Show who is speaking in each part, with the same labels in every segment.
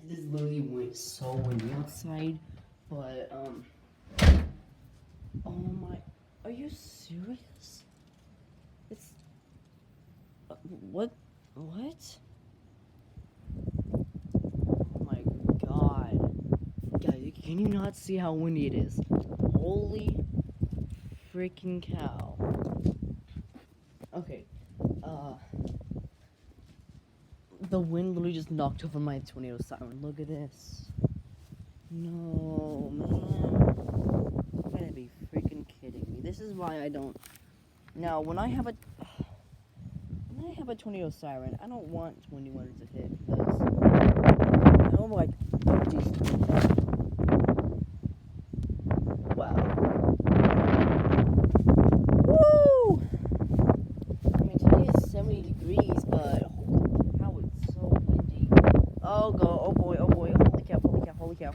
Speaker 1: This literally went so windy outside, but oh my, are you serious? It's what? Oh my god, guys, can you not see how windy it is? Holy freaking cow. Okay, the wind literally just knocked over my tornado siren. Look at this. No, man. You gotta be freaking kidding me. This is why I don't. Now, when I have a tornado siren, I don't want 21 to hit because oh my, jeez. Wow. Woo! I mean, today is 70 degrees, but holy cow, it's so windy. Oh go, oh boy, holy cow, holy cow, holy cow.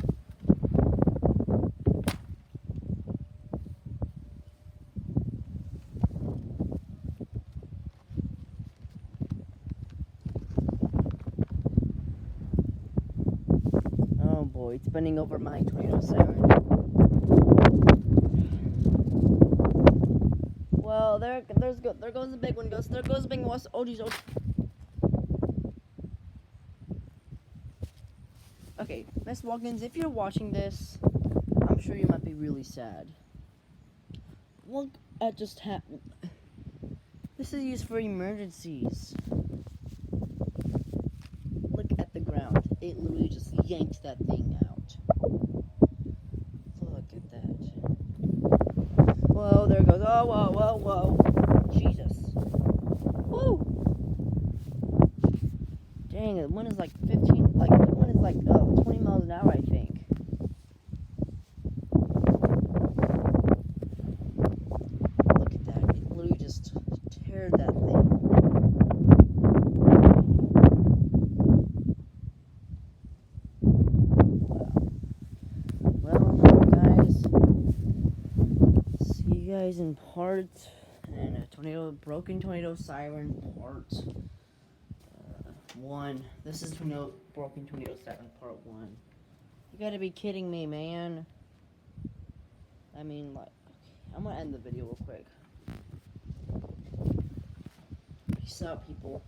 Speaker 1: Oh boy, it's bending over my tornado siren. Well, there goes the big one. There goes the big one. Oh geez, oh. Okay, Miss Watkins, if you're watching this, I'm sure you might be really sad. Look at just this is used for emergencies. Look at the ground. It literally just yanked that thing out. Look at that. Whoa, there it goes. Oh, whoa. Jesus. Woo! Dang, the wind is like 20 miles an hour, I think. Look at that. It literally just teared that thing. Wow. Well, guys, see you guys in part and a broken tornado siren part 1. This is broken tornado siren part 1. You gotta be kidding me, man. I mean, like, okay, I'm gonna end the video real quick. Peace out, people.